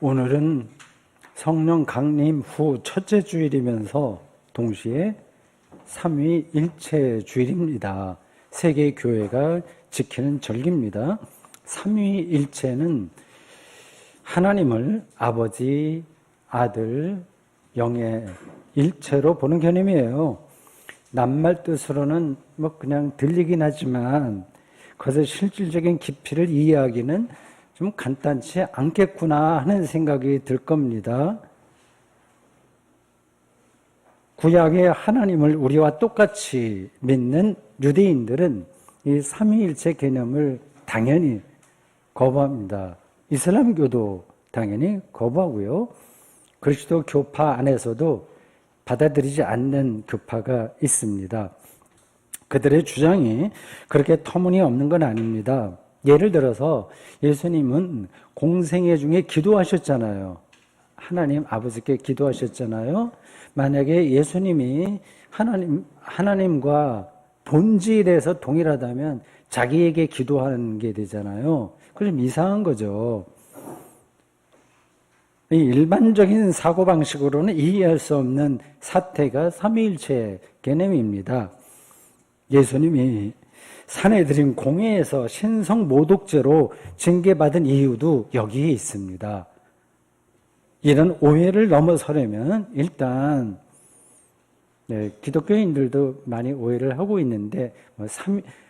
오늘은 성령 강림 후 첫째 주일이면서 동시에 삼위일체 주일입니다. 세계 교회가 지키는 절기입니다. 삼위일체는 하나님을 아버지, 아들, 영의 일체로 보는 개념이에요. 낱말 뜻으로는 그냥 들리긴 하지만 그것의 실질적인 깊이를 이해하기는 좀 간단치 않겠구나 하는 생각이 들 겁니다. 구약의 하나님을 우리와 똑같이 믿는 유대인들은 이 삼위일체 개념을 당연히 거부합니다. 이슬람교도 당연히 거부하고요. 그리스도 교파 안에서도 받아들이지 않는 교파가 있습니다. 그들의 주장이 그렇게 터무니없는 건 아닙니다. 예를 들어서 예수님은 공생애 중에 기도하셨잖아요. 하나님 아버지께 기도하셨잖아요. 만약에 예수님이 하나님과 본질에서 동일하다면 자기에게 기도하는 게 되잖아요. 그건 좀 이상한 거죠. 이 일반적인 사고방식으로는 이해할 수 없는 사태가 삼위일체 개념입니다. 예수님이 산에 들인 공회에서 신성 모독죄로 징계받은 이유도 여기에 있습니다. 이런 오해를 넘어서려면 일단 기독교인들도 많이 오해를 하고 있는데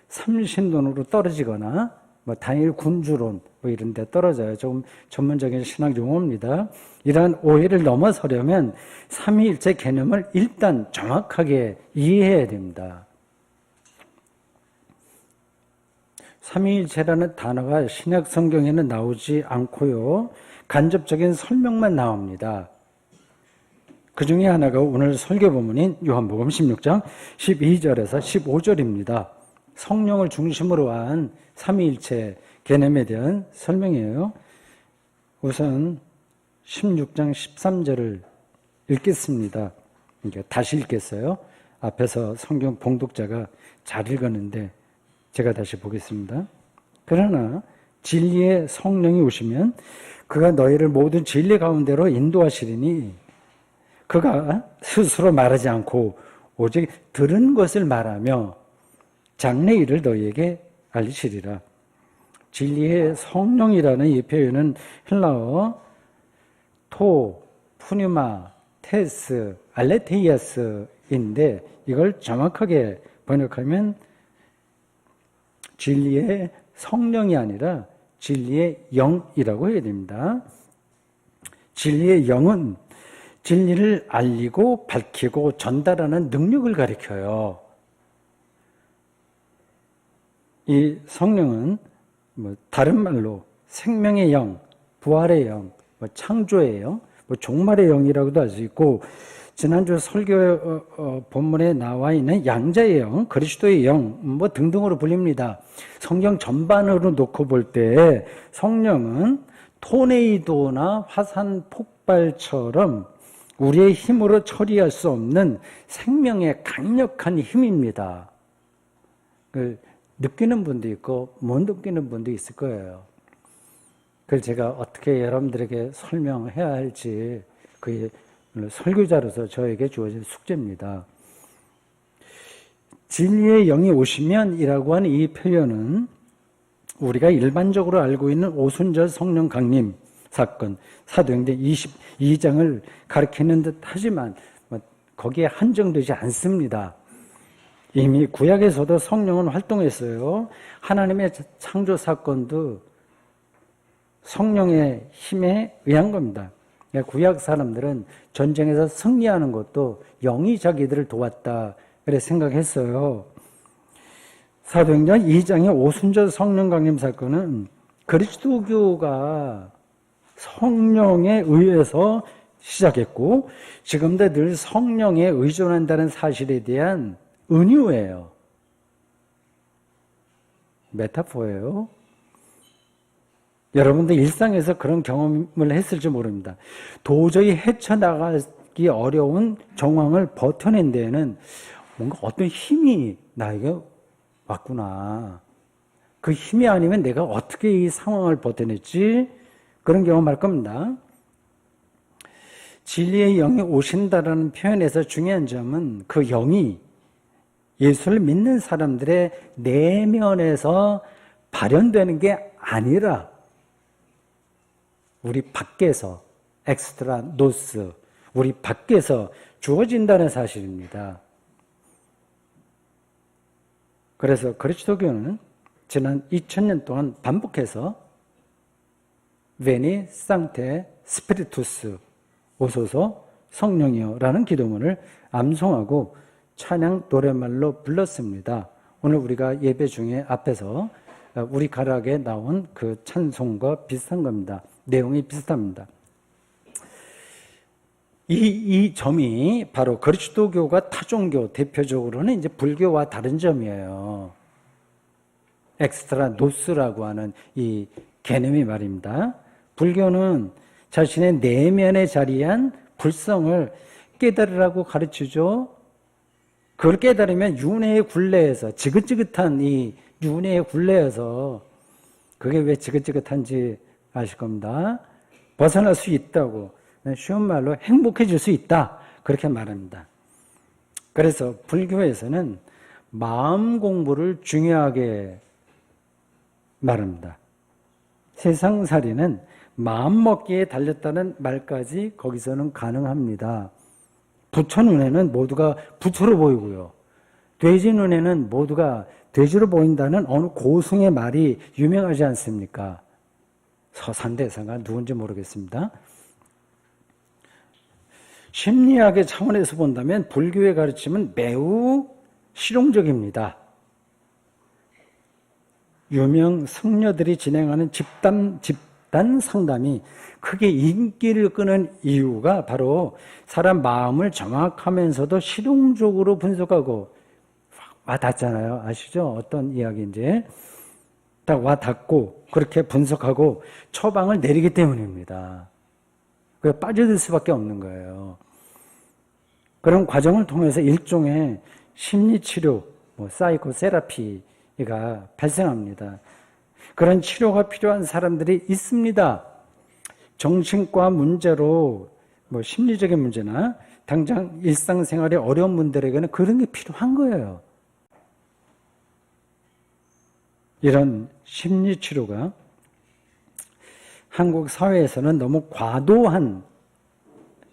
삼신론으로 떨어지거나 단일 군주론 이런 데 떨어져요. 조금 전문적인 신학 용어입니다. 이러한 오해를 넘어서려면 삼위일체 개념을 일단 정확하게 이해해야 됩니다. 삼위일체라는 단어가 신약 성경에는 나오지 않고요. 간접적인 설명만 나옵니다. 그 중에 하나가 오늘 설교 본문인 요한복음 16장 12절에서 15절입니다. 성령을 중심으로 한 삼위일체 개념에 대한 설명이에요. 우선 16장 13절을 읽겠습니다. 다시 읽겠어요. 앞에서 성경 봉독자가 잘 읽었는데 제가 다시 보겠습니다. 그러나 진리의 성령이 오시면 그가 너희를 모든 진리 가운데로 인도하시리니 그가 스스로 말하지 않고 오직 들은 것을 말하며 장래 일을 너희에게 알리시리라. 진리의 성령이라는 이 표현은 헬라어 푸뉴마, 테스, 알레테이아스인데 이걸 정확하게 번역하면 진리의 성령이 아니라 진리의 영이라고 해야 됩니다. 진리의 영은 진리를 알리고 밝히고 전달하는 능력을 가리켜요. 이 성령은 다른 말로 생명의 영, 부활의 영, 창조의 영, 종말의 영이라고도 할 수 있고 지난주 설교 본문에 나와 있는 양자의 영, 그리스도의 영 등등으로 불립니다. 성경 전반으로 놓고 볼 때 성령은 토네이도나 화산 폭발처럼 우리의 힘으로 처리할 수 없는 생명의 강력한 힘입니다. 느끼는 분도 있고 못 느끼는 분도 있을 거예요. 그걸 제가 어떻게 여러분들에게 설명해야 할지 그게 설교자로서 저에게 주어진 숙제입니다. 진리의 영이 오시면이라고 하는 이 표현은 우리가 일반적으로 알고 있는 오순절 성령 강림 사건, 사도행전 22장을 가리키는 듯 하지만 거기에 한정되지 않습니다. 이미 구약에서도 성령은 활동했어요. 하나님의 창조 사건도 성령의 힘에 의한 겁니다. 구약 사람들은 전쟁에서 승리하는 것도 영이 자기들을 도왔다 그래 생각했어요. 사도행전 2장의 오순절 성령 강림 사건은 그리스도교가 성령에 의해서 시작했고 지금도 늘 성령에 의존한다는 사실에 대한 은유예요. 메타포예요. 여러분들 일상에서 그런 경험을 했을지 모릅니다. 도저히 헤쳐나가기 어려운 정황을 버텨낸 데에는 뭔가 어떤 힘이 나에게 왔구나. 그 힘이 아니면 내가 어떻게 이 상황을 버텨냈지? 그런 경험할 겁니다. 진리의 영이 오신다라는 표현에서 중요한 점은 그 영이 예수를 믿는 사람들의 내면에서 발현되는 게 아니라 우리 밖에서 엑스트라 노스, 우리 밖에서 주어진다는 사실입니다. 그래서 그리스도교는 지난 2000년 동안 반복해서 베니 상테 스피리투스 오소서 성령이여라는 기도문을 암송하고 찬양 노래말로 불렀습니다. 오늘 우리가 예배 중에 앞에서 우리 가락에 나온 그 찬송과 비슷한 겁니다. 내용이 비슷합니다. 이 점이 바로 그리스도교가 타종교, 대표적으로는 이제 불교와 다른 점이에요. 엑스트라 노스라고 하는 이 개념이 말입니다. 불교는 자신의 내면에 자리한 불성을 깨달으라고 가르치죠. 그걸 깨달으면 윤회의 굴레에서, 지긋지긋한 이 윤회의 굴레에서, 그게 왜 지긋지긋한지 아실 겁니다. 벗어날 수 있다고, 쉬운 말로 행복해질 수 있다, 그렇게 말합니다. 그래서 불교에서는 마음 공부를 중요하게 말합니다. 세상살이는 마음먹기에 달렸다는 말까지 거기서는 가능합니다. 부처 눈에는 모두가 부처로 보이고요. 돼지 눈에는 모두가 돼지로 보인다는 어느 고승의 말이 유명하지 않습니까? 서산대사가 누군지 모르겠습니다. 심리학의 차원에서 본다면 불교의 가르침은 매우 실용적입니다. 유명 승려들이 진행하는 집단 상담이 크게 인기를 끄는 이유가 바로 사람 마음을 정확하면서도 실용적으로 분석하고 와닿잖아요. 아시죠? 어떤 이야기인지 딱 와닿고 그렇게 분석하고 처방을 내리기 때문입니다. 그게 빠져들 수밖에 없는 거예요. 그런 과정을 통해서 일종의 심리치료, 사이코세라피가 발생합니다. 그런 치료가 필요한 사람들이 있습니다. 정신과 문제로 심리적인 문제나 당장 일상생활에 어려운 분들에게는 그런 게 필요한 거예요. 이런 심리치료가 한국 사회에서는 너무 과도한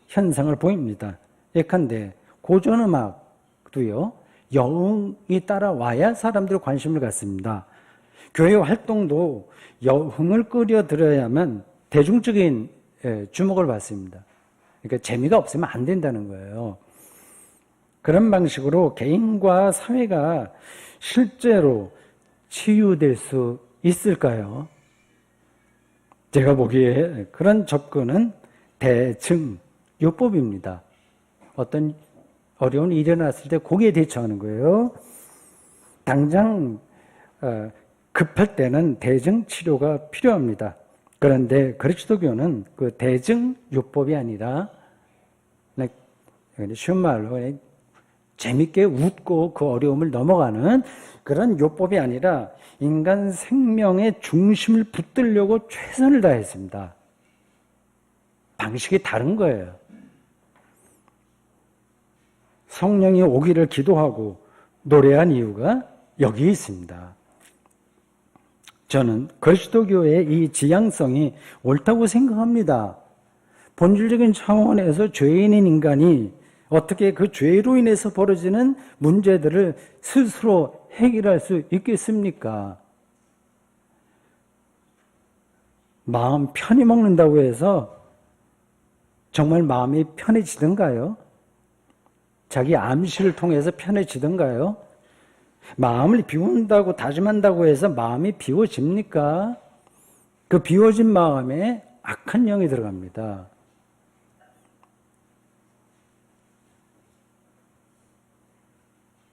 현상을 보입니다. 예컨대 고전음악도요, 여흥이 따라와야 사람들이 관심을 갖습니다. 교회 활동도 여흥을 끌어들여야만 대중적인 주목을 받습니다. 그러니까 재미가 없으면 안 된다는 거예요. 그런 방식으로 개인과 사회가 실제로 치유될 수 있을까요? 제가 보기에 그런 접근은 대증요법입니다. 어떤 어려운 일이 일어났을 때 거기에 대처하는 거예요. 당장 급할 때는 대증치료가 필요합니다. 그런데 그리스도교는 그 대증요법이 아니라 쉬운 말로 재밌게 웃고 그 어려움을 넘어가는 그런 요법이 아니라 인간 생명의 중심을 붙들려고 최선을 다했습니다. 방식이 다른 거예요. 성령이 오기를 기도하고 노래한 이유가 여기에 있습니다. 저는 그리스도교의 이 지향성이 옳다고 생각합니다. 본질적인 차원에서 죄인인 인간이 어떻게 그 죄로 인해서 벌어지는 문제들을 스스로 해결할 수 있겠습니까? 마음 편히 먹는다고 해서 정말 마음이 편해지던가요? 자기 암시를 통해서 편해지던가요? 마음을 비운다고 다짐한다고 해서 마음이 비워집니까? 그 비워진 마음에 악한 영이 들어갑니다.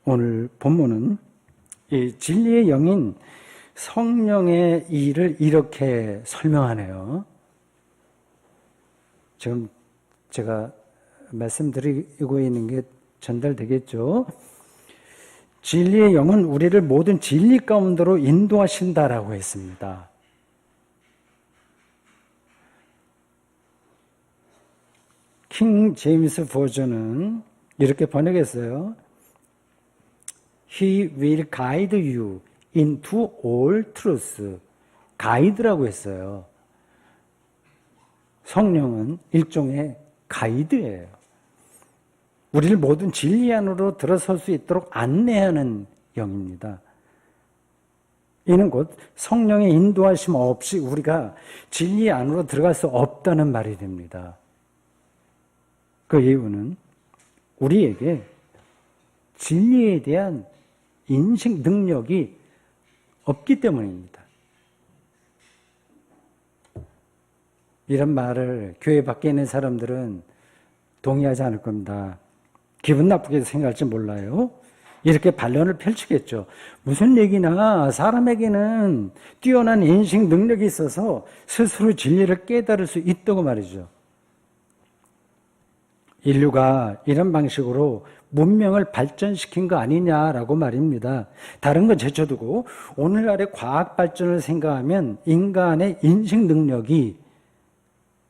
오늘 본문은 이 진리의 영인 성령의 일을 이렇게 설명하네요. 지금 제가 말씀드리고 있는 게 전달되겠죠? 진리의 영은 우리를 모든 진리 가운데로 인도하신다라고 했습니다. 킹 제임스 버전은 이렇게 번역했어요. He will guide you into all truth. 가이드라고 했어요. 성령은 일종의 가이드예요. 우리를 모든 진리 안으로 들어설 수 있도록 안내하는 영입니다. 이는 곧 성령의 인도하심 없이 우리가 진리 안으로 들어갈 수 없다는 말이 됩니다. 그 이유는 우리에게 진리에 대한 인식 능력이 없기 때문입니다. 이런 말을 교회 밖에 있는 사람들은 동의하지 않을 겁니다. 기분 나쁘게 생각할지 몰라요. 이렇게 반론을 펼치겠죠. 무슨 얘기나 사람에게는 뛰어난 인식 능력이 있어서 스스로 진리를 깨달을 수 있다고 말이죠. 인류가 이런 방식으로 문명을 발전시킨 거 아니냐라고 말입니다. 다른 건 제쳐두고 오늘날의 과학 발전을 생각하면 인간의 인식 능력이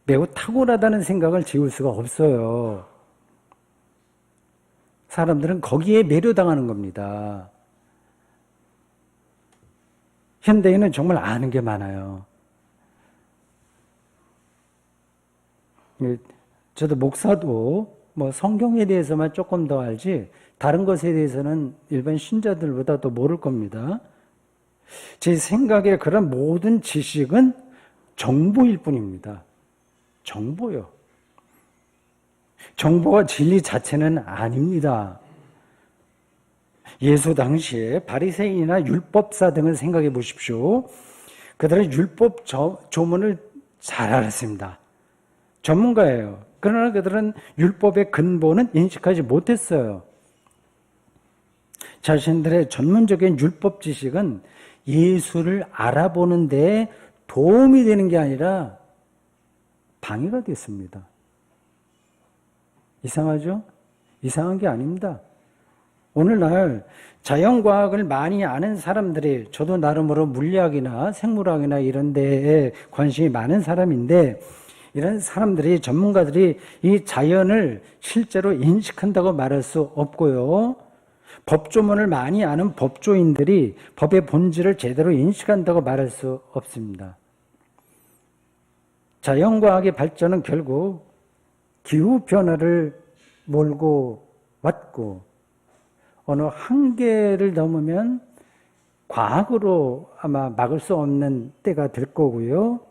매우 탁월하다는 생각을 지울 수가 없어요. 사람들은 거기에 매료당하는 겁니다. 현대인은 정말 아는 게 많아요. 저도 목사도 뭐 성경에 대해서만 조금 더 알지 다른 것에 대해서는 일반 신자들보다 더 모를 겁니다. 제 생각에 그런 모든 지식은 정보일 뿐입니다. 정보요. 정보가 진리 자체는 아닙니다. 예수 당시에 바리새인이나 율법사 등을 생각해 보십시오. 그들은 율법 조문을 잘 알았습니다. 전문가예요. 그러나 그들은 율법의 근본은 인식하지 못했어요. 자신들의 전문적인 율법 지식은 예수를 알아보는 데 도움이 되는 게 아니라 방해가 됐습니다. 이상하죠? 이상한 게 아닙니다. 오늘날 자연과학을 많이 아는 사람들이, 저도 나름으로 물리학이나 생물학이나 이런 데에 관심이 많은 사람인데, 이런 사람들이, 전문가들이 이 자연을 실제로 인식한다고 말할 수 없고요. 법조문을 많이 아는 법조인들이 법의 본질을 제대로 인식한다고 말할 수 없습니다. 자연과학의 발전은 결국 기후변화를 몰고 왔고, 어느 한계를 넘으면 과학으로 아마 막을 수 없는 때가 될 거고요.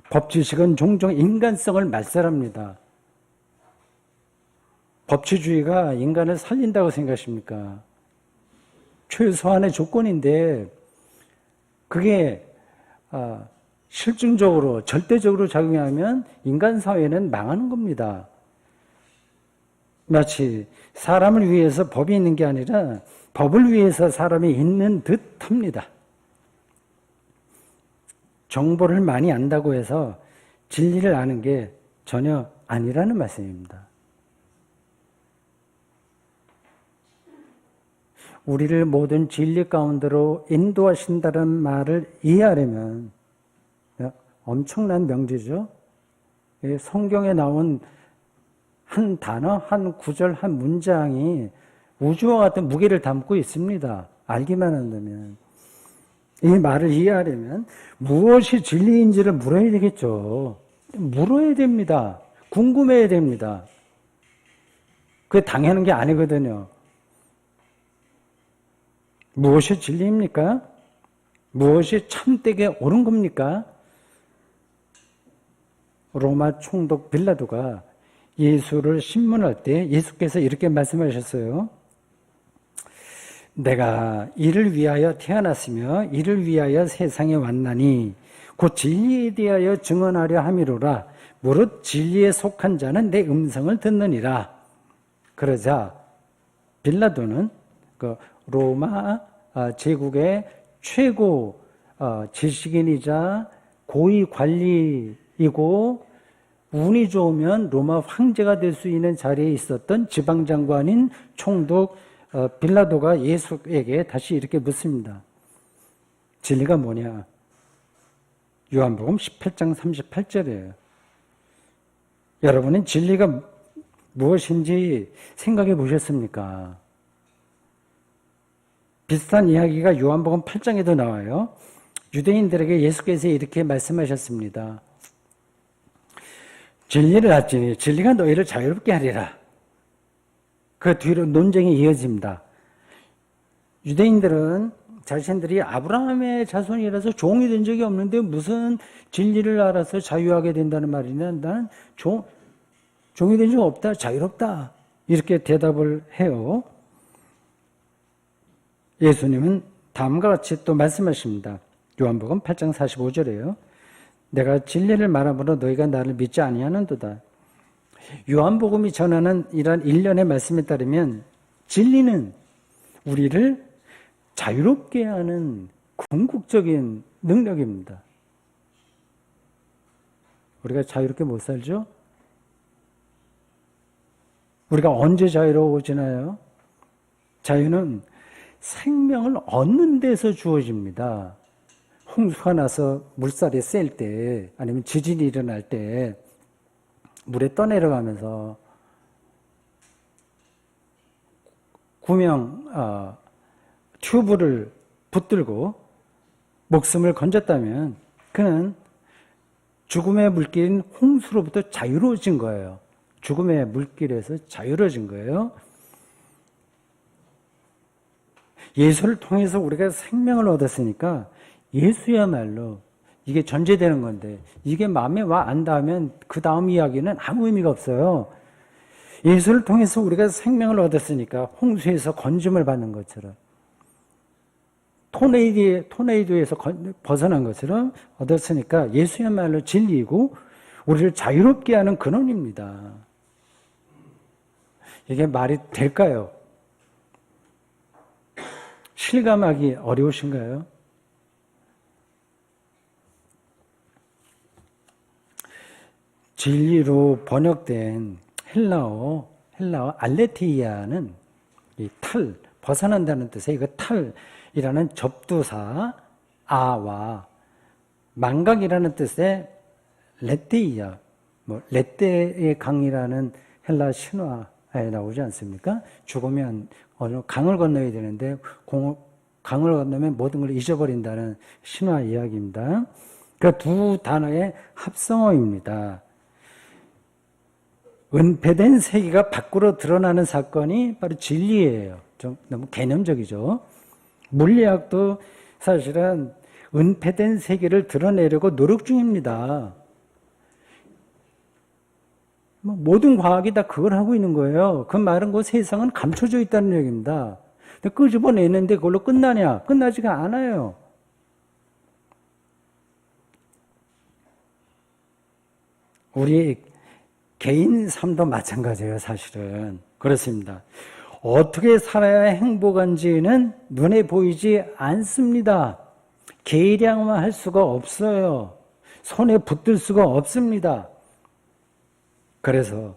법지식은 종종 인간성을 말살합니다. 법치주의가 인간을 살린다고 생각하십니까? 최소한의 조건인데 그게 실증적으로 절대적으로 작용하면 인간 사회는 망하는 겁니다. 마치 사람을 위해서 법이 있는 게 아니라 법을 위해서 사람이 있는 듯 합니다. 정보를 많이 안다고 해서 진리를 아는 게 전혀 아니라는 말씀입니다. 우리를 모든 진리 가운데로 인도하신다는 말을 이해하려면 엄청난 명제죠. 성경에 나온 한 단어, 한 구절, 한 문장이 우주와 같은 무게를 담고 있습니다. 알기만 한다면. 이 말을 이해하려면 무엇이 진리인지를 물어야 되겠죠. 물어야 됩니다. 궁금해야 됩니다. 그게 당연한 게 아니거든요. 무엇이 진리입니까? 무엇이 참되게 옳은 겁니까? 로마 총독 빌라도가 예수를 신문할 때 예수께서 이렇게 말씀하셨어요. 내가 이를 위하여 태어났으며 이를 위하여 세상에 왔나니 곧 진리에 대하여 증언하려 함이로라. 무릇 진리에 속한 자는 내 음성을 듣느니라. 그러자 빌라도는 그 로마 제국의 최고 지식인이자 고위 관리이고 운이 좋으면 로마 황제가 될 수 있는 자리에 있었던 지방장관인 총독 빌라도가 예수에게 다시 이렇게 묻습니다. 진리가 뭐냐? 요한복음 18장 38절이에요. 여러분은 진리가 무엇인지 생각해 보셨습니까? 비슷한 이야기가 요한복음 8장에도 나와요. 유대인들에게 예수께서 이렇게 말씀하셨습니다. 진리를 알지니 진리가 너희를 자유롭게 하리라. 그 뒤로 논쟁이 이어집니다. 유대인들은 자신들이 아브라함의 자손이라서 종이 된 적이 없는데 무슨 진리를 알아서 자유하게 된다는 말이냐. 나는 종이 된 적 없다. 자유롭다. 이렇게 대답을 해요. 예수님은 다음과 같이 또 말씀하십니다. 요한복음 8장 45절이에요. 내가 진리를 말함으로 너희가 나를 믿지 아니하는도다. 요한복음이 전하는 이러한 일련의 말씀에 따르면 진리는 우리를 자유롭게 하는 궁극적인 능력입니다. 우리가 자유롭게 못 살죠? 우리가 언제 자유로워지나요? 자유는 생명을 얻는 데서 주어집니다. 홍수가 나서 물살이 셀 때, 아니면 지진이 일어날 때 물에 떠내려가면서 구명 튜브를 붙들고 목숨을 건졌다면 그는 죽음의 물길인 홍수로부터 자유로워진 거예요. 죽음의 물길에서 자유로워진 거예요. 예수를 통해서 우리가 생명을 얻었으니까 예수야말로 이게 전제되는 건데 이게 마음에 와 안 닿으면 그 다음 이야기는 아무 의미가 없어요. 예수를 통해서 우리가 생명을 얻었으니까 홍수에서 건짐을 받는 것처럼 토네이도에서 벗어난 것처럼 얻었으니까 예수야말로 진리이고 우리를 자유롭게 하는 근원입니다. 이게 말이 될까요? 실감하기 어려우신가요? 진리로 번역된 헬라어 알레티아는 이 탈, 벗어난다는 뜻의 이거 탈이라는 접두사 아와 망각이라는 뜻의 레테이아, 레테의 강이라는 헬라 신화에 나오지 않습니까? 죽으면 어느 강을 건너야 되는데 강을 건너면 모든 걸 잊어버린다는 신화 이야기입니다. 그 두 단어의 합성어입니다. 은폐된 세계가 밖으로 드러나는 사건이 바로 진리예요. 좀 너무 개념적이죠. 물리학도 사실은 은폐된 세계를 드러내려고 노력 중입니다. 모든 과학이 다 그걸 하고 있는 거예요. 그 말은 그 세상은 감춰져 있다는 얘기입니다. 근데 끄집어내는데 그걸로 끝나냐? 끝나지가 않아요. 우리 개인 삶도 마찬가지예요, 사실은. 그렇습니다. 어떻게 살아야 행복한지는 눈에 보이지 않습니다. 계량화할 수가 없어요. 손에 붙들 수가 없습니다. 그래서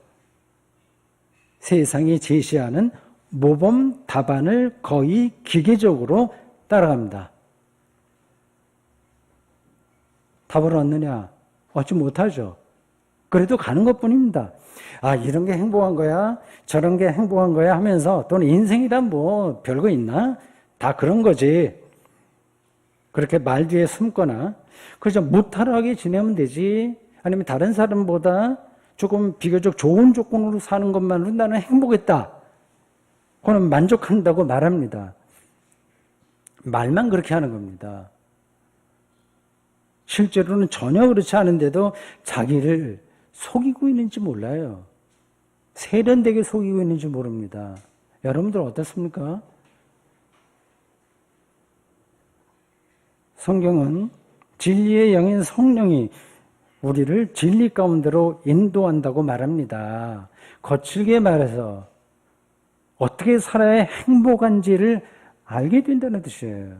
세상이 제시하는 모범 답안을 거의 기계적으로 따라갑니다. 답을 얻느냐? 얻지 못하죠. 그래도 가는 것뿐입니다. 아, 이런 게 행복한 거야? 저런 게 행복한 거야? 하면서 또는 인생이란 뭐 별거 있나? 다 그런 거지. 그렇게 말 뒤에 숨거나 그저 무탈하게 지내면 되지. 아니면 다른 사람보다 조금 비교적 좋은 조건으로 사는 것만으로 나는 행복했다. 그거는 만족한다고 말합니다. 말만 그렇게 하는 겁니다. 실제로는 전혀 그렇지 않은데도 자기를 속이고 있는지 몰라요. 세련되게 속이고 있는지 모릅니다. 여러분들 어떻습니까? 성경은 진리의 영인 성령이 우리를 진리 가운데로 인도한다고 말합니다. 거칠게 말해서 어떻게 살아야 행복한지를 알게 된다는 뜻이에요.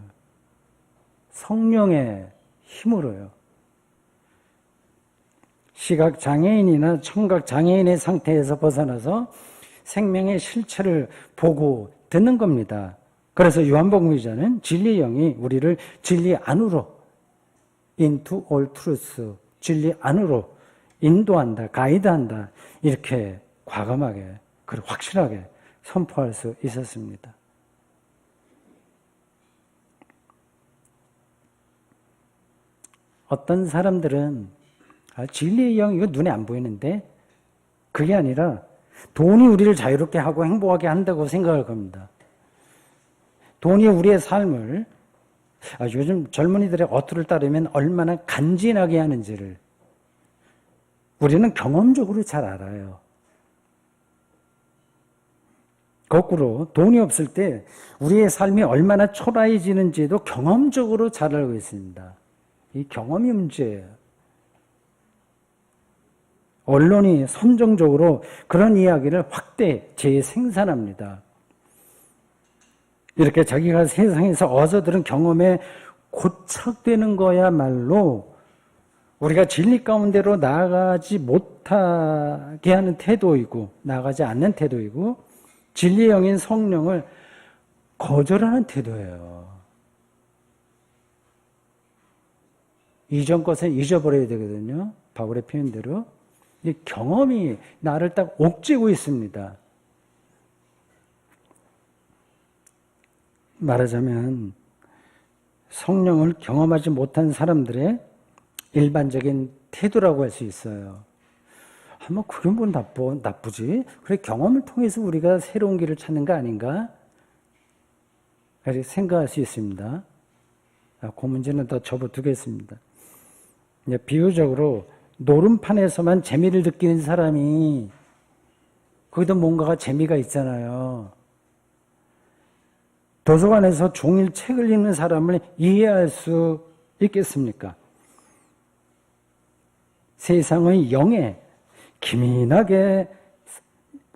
성령의 힘으로요. 시각장애인이나 청각장애인의 상태에서 벗어나서 생명의 실체를 보고 듣는 겁니다. 그래서 요한복음 기자는 진리의 영이 우리를 진리 안으로 into all truth, 진리 안으로 인도한다, 가이드한다 이렇게 과감하게 그리고 확실하게 선포할 수 있었습니다. 어떤 사람들은 진리의 영 이거 눈에 안 보이는데 그게 아니라 돈이 우리를 자유롭게 하고 행복하게 한다고 생각할 겁니다. 돈이 우리의 삶을 요즘 젊은이들의 어투를 따르면 얼마나 간지나게 하는지를 우리는 경험적으로 잘 알아요. 거꾸로 돈이 없을 때 우리의 삶이 얼마나 초라해지는지도 경험적으로 잘 알고 있습니다. 이 경험이 문제예요. 언론이 선정적으로 그런 이야기를 확대 재생산합니다. 이렇게 자기가 세상에서 얻어들은 경험에 고착되는 거야말로 우리가 진리 가운데로 나아가지 못하게 하는 태도이고 나아가지 않는 태도이고 진리의 영인 성령을 거절하는 태도예요. 이전 것은 잊어버려야 되거든요. 바울의 표현대로. 이 경험이 나를 딱 옥죄고 있습니다. 말하자면 성령을 경험하지 못한 사람들의 일반적인 태도라고 할 수 있어요. 뭐 그게 뭐 나쁘지? 그래 경험을 통해서 우리가 새로운 길을 찾는 거 아닌가? 이렇게 생각할 수 있습니다. 그 문제는 더 접어두겠습니다. 비유적으로 노름판에서만 재미를 느끼는 사람이 거기도 뭔가가 재미가 있잖아요. 도서관에서 종일 책을 읽는 사람을 이해할 수 있겠습니까? 세상의 영에 기민하게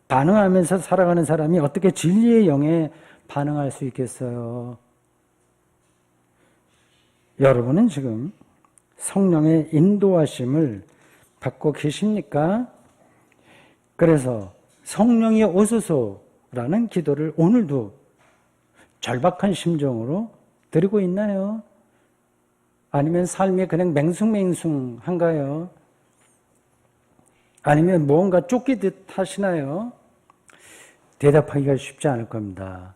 반응하면서 살아가는 사람이 어떻게 진리의 영에 반응할 수 있겠어요? 여러분은 지금 성령의 인도하심을 받고 계십니까? 그래서 성령이 오소서라는 기도를 오늘도 절박한 심정으로 드리고 있나요? 아니면 삶이 그냥 맹숭맹숭한가요? 아니면 무언가 쫓기듯 하시나요? 대답하기가 쉽지 않을 겁니다.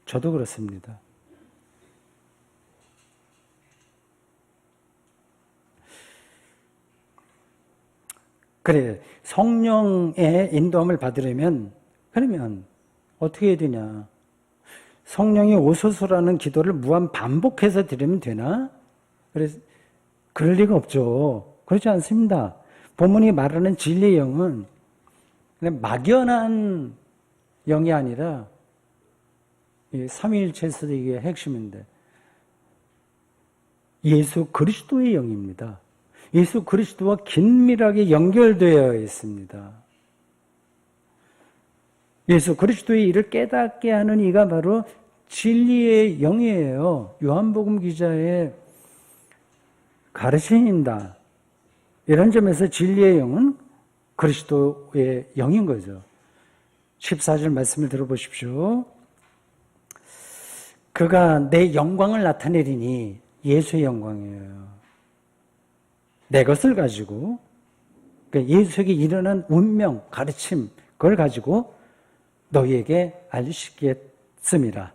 저도 그렇습니다. 그래, 성령의 인도함을 받으려면 그러면 어떻게 해야 되냐? 성령이 오소서라는 기도를 무한 반복해서 드리면 되나? 그래서 그럴 리가 없죠. 그렇지 않습니다. 본문이 말하는 진리의 영은 그냥 막연한 영이 아니라 삼위일체에서도 이게 핵심인데 예수 그리스도의 영입니다. 예수 그리스도와 긴밀하게 연결되어 있습니다. 예수 그리스도의 일을 깨닫게 하는 이가 바로 진리의 영이에요. 요한복음 기자의 가르침입니다. 이런 점에서 진리의 영은 그리스도의 영인 거죠. 14절 말씀을 들어보십시오. 그가 내 영광을 나타내리니 예수의 영광이에요. 내 것을 가지고 예수에게 일어난 운명, 가르침 그걸 가지고 너희에게 알리시겠습니다.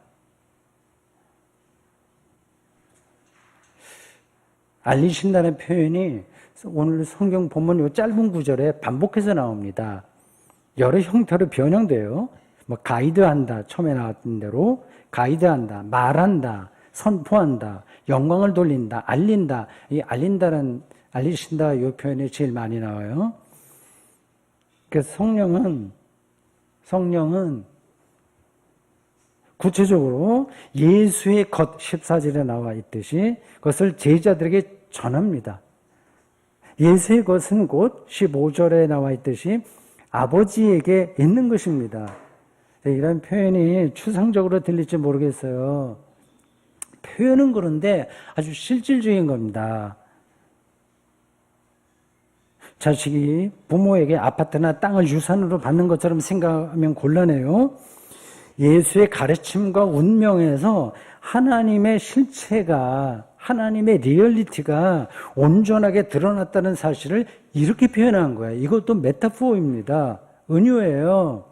알리신다는 표현이 오늘 성경 본문 요 짧은 구절에 반복해서 나옵니다. 여러 형태로 변형돼요. 뭐 가이드한다, 처음에 나왔던 대로 가이드한다, 말한다, 선포한다, 영광을 돌린다, 알린다. 이 알리신다 이 표현이 제일 많이 나와요. 그래서 성령은 구체적으로 예수의 것 14절에 나와 있듯이 그것을 제자들에게 전합니다. 예수의 것은 곧 15절에 나와 있듯이 아버지에게 있는 것입니다. 이런 표현이 추상적으로 들릴지 모르겠어요. 표현은 그런데 아주 실질적인 겁니다. 자식이 부모에게 아파트나 땅을 유산으로 받는 것처럼 생각하면 곤란해요. 예수의 가르침과 운명에서 하나님의 실체가, 하나님의 리얼리티가 온전하게 드러났다는 사실을 이렇게 표현한 거예요. 이것도 메타포입니다. 은유예요.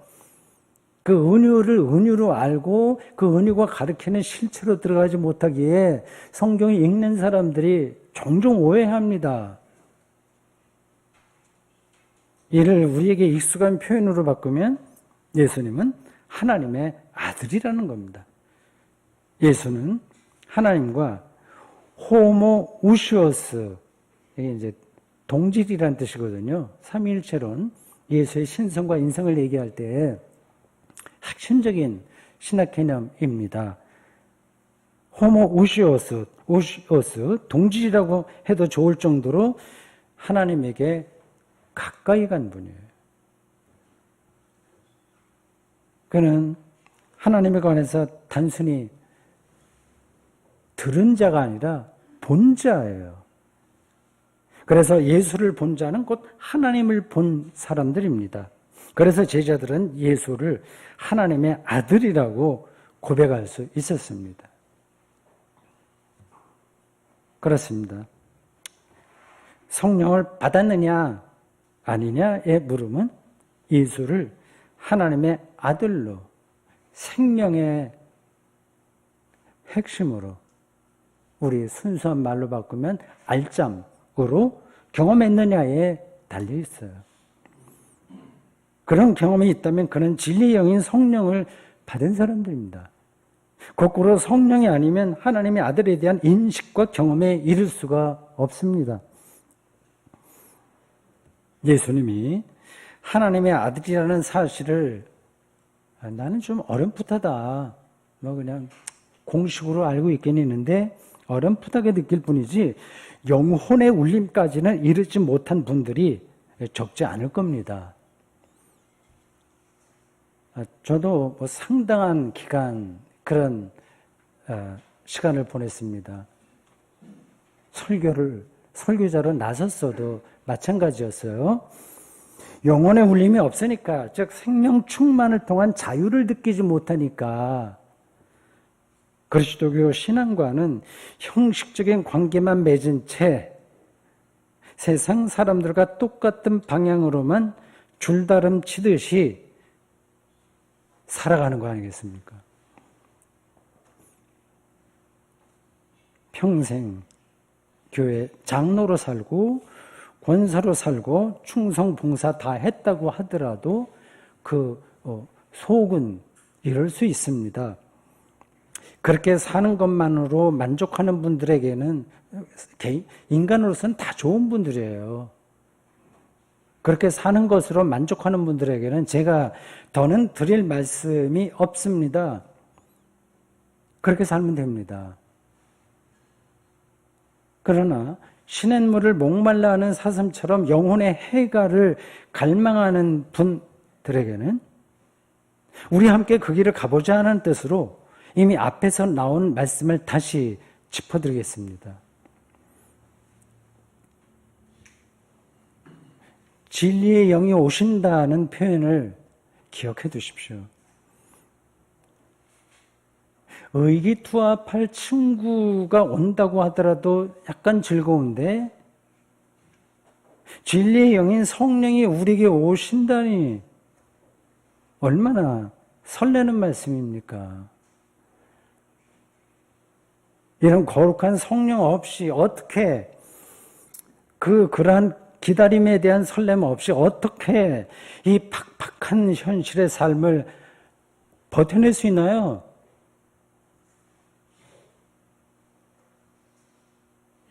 그 은유를 은유로 알고 그 은유가 가르치는 실체로 들어가지 못하기에 성경을 읽는 사람들이 종종 오해합니다. 이를 우리에게 익숙한 표현으로 바꾸면 예수님은 하나님의 아들이라는 겁니다. 예수는 하나님과 호모 우시오스, 이게 이제 동질이라는 뜻이거든요. 삼위일체론, 예수의 신성과 인성을 얘기할 때 핵심적인 신학 개념입니다. 호모 우시오스, 동질이라고 해도 좋을 정도로 하나님에게 가까이 간 분이에요. 그는 하나님에 관해서 단순히 들은 자가 아니라 본 자예요. 그래서 예수를 본 자는 곧 하나님을 본 사람들입니다. 그래서 제자들은 예수를 하나님의 아들이라고 고백할 수 있었습니다. 그렇습니다. 성령을 받았느냐 아니냐의 물음은 예수를 하나님의 아들로, 생명의 핵심으로, 우리 순수한 말로 바꾸면 알짬으로 경험했느냐에 달려 있어요. 그런 경험이 있다면 그는 진리의 영인 성령을 받은 사람들입니다. 거꾸로 성령이 아니면 하나님의 아들에 대한 인식과 경험에 이를 수가 없습니다. 예수님이 하나님의 아들이라는 사실을 나는 좀 어렴풋하다, 뭐 그냥 공식으로 알고 있긴 있는데 어렴풋하게 느낄 뿐이지 영혼의 울림까지는 이르지 못한 분들이 적지 않을 겁니다. 저도 뭐 상당한 기간 그런 시간을 보냈습니다. 설교자로 나섰어도 마찬가지였어요. 영혼의 울림이 없으니까, 즉 생명 충만을 통한 자유를 느끼지 못하니까 그리스도교 신앙과는 형식적인 관계만 맺은 채 세상 사람들과 똑같은 방향으로만 줄다름 치듯이 살아가는 거 아니겠습니까? 평생 교회 장로로 살고 권사로 살고 충성 봉사 다 했다고 하더라도 그 속은 이럴 수 있습니다. 그렇게 사는 것만으로 만족하는 분들에게는 인간으로서는 다 좋은 분들이에요. 그렇게 사는 것으로 만족하는 분들에게는 제가 더는 드릴 말씀이 없습니다. 그렇게 살면 됩니다. 그러나 시냇물을 목말라 하는 사슴처럼 영혼의 해가를 갈망하는 분들에게는 우리 함께 그 길을 가보자 하는 뜻으로 이미 앞에서 나온 말씀을 다시 짚어드리겠습니다. 진리의 영이 오신다는 표현을 기억해 두십시오. 의기투합할 친구가 온다고 하더라도 약간 즐거운데 진리의 영인 성령이 우리에게 오신다니 얼마나 설레는 말씀입니까? 이런 거룩한 성령 없이 어떻게 그러한 기다림에 대한 설렘 없이 어떻게 이 팍팍한 현실의 삶을 버텨낼 수 있나요?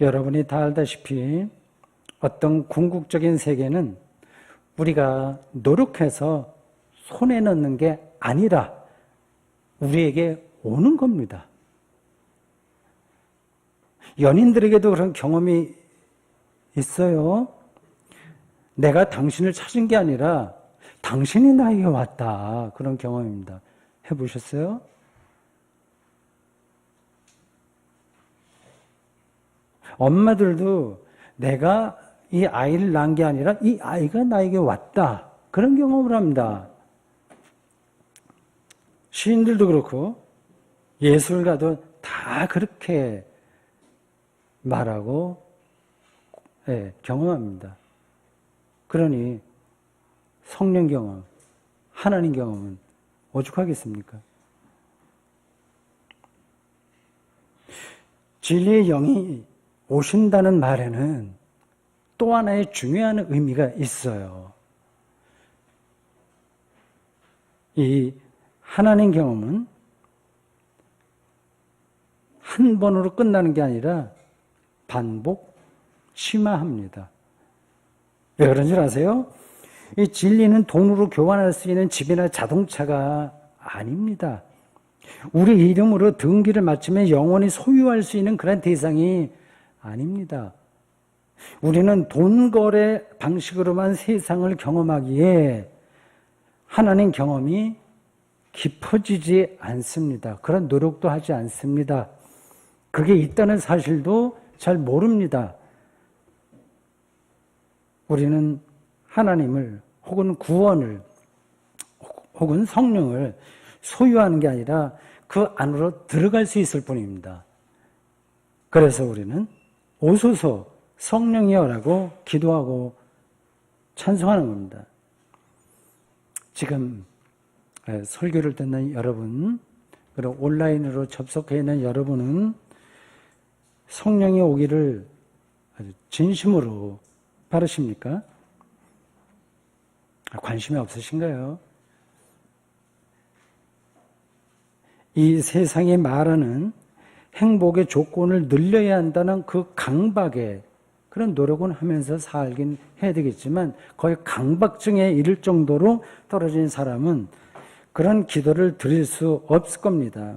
여러분이 다 알다시피 어떤 궁극적인 세계는 우리가 노력해서 손에 넣는 게 아니라 우리에게 오는 겁니다. 연인들에게도 그런 경험이 있어요. 내가 당신을 찾은 게 아니라 당신이 나에게 왔다. 그런 경험입니다. 해보셨어요? 엄마들도 내가 이 아이를 낳은 게 아니라 이 아이가 나에게 왔다. 그런 경험을 합니다. 시인들도 그렇고 예술가도 다 그렇게 말하고 경험합니다. 그러니 성령 경험, 하나님 경험은 오죽하겠습니까? 진리의 영이 오신다는 말에는 또 하나의 중요한 의미가 있어요. 이 하나님 경험은 한 번으로 끝나는 게 아니라 반복, 심화합니다. 왜 그런 줄 아세요? 이 진리는 돈으로 교환할 수 있는 집이나 자동차가 아닙니다. 우리 이름으로 등기를 마치면 영원히 소유할 수 있는 그런 대상이 아닙니다. 우리는 돈 거래 방식으로만 세상을 경험하기에 하나님 경험이 깊어지지 않습니다. 그런 노력도 하지 않습니다. 그게 있다는 사실도 잘 모릅니다. 우리는 하나님을 혹은 구원을 혹은 성령을 소유하는 게 아니라 그 안으로 들어갈 수 있을 뿐입니다. 그래서 우리는 오소서 성령이여라고 기도하고 찬송하는 겁니다. 지금 설교를 듣는 여러분, 그리고 온라인으로 접속해 있는 여러분은 성령이 오기를 아주 진심으로 바라십니까? 관심이 없으신가요? 이 세상이 말하는 행복의 조건을 늘려야 한다는 그 강박에 그런 노력은 하면서 살긴 해야 되겠지만 거의 강박증에 이를 정도로 떨어진 사람은 그런 기도를 드릴 수 없을 겁니다.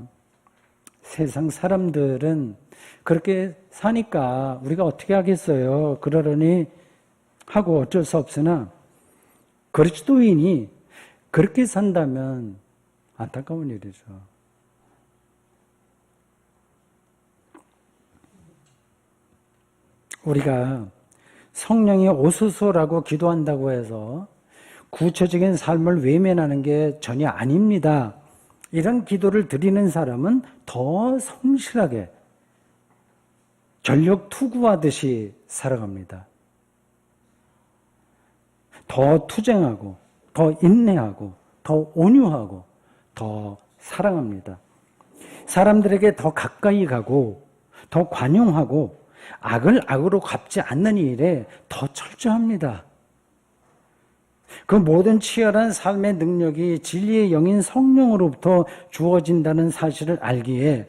세상 사람들은 그렇게 사니까 우리가 어떻게 하겠어요? 그러려니 하고 어쩔 수 없으나 그리스도인이 그렇게 산다면 안타까운 일이죠. 우리가 성령이 오소서라고 기도한다고 해서 구체적인 삶을 외면하는 게 전혀 아닙니다. 이런 기도를 드리는 사람은 더 성실하게 전력 투구하듯이 살아갑니다. 더 투쟁하고, 더 인내하고, 더 온유하고, 더 사랑합니다. 사람들에게 더 가까이 가고, 더 관용하고, 악을 악으로 갚지 않는 일에 더 철저합니다. 그 모든 치열한 삶의 능력이 진리의 영인 성령으로부터 주어진다는 사실을 알기에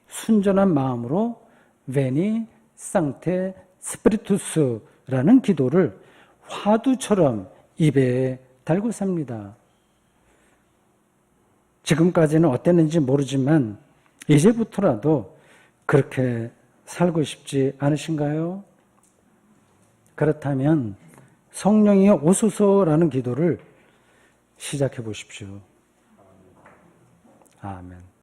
순전한 마음으로 베니 상테 스피리투스라는 기도를 화두처럼 입에 달고 삽니다. 지금까지는 어땠는지 모르지만 이제부터라도 그렇게 살고 싶지 않으신가요? 그렇다면 성령이 오소서라는 기도를 시작해 보십시오. 아멘.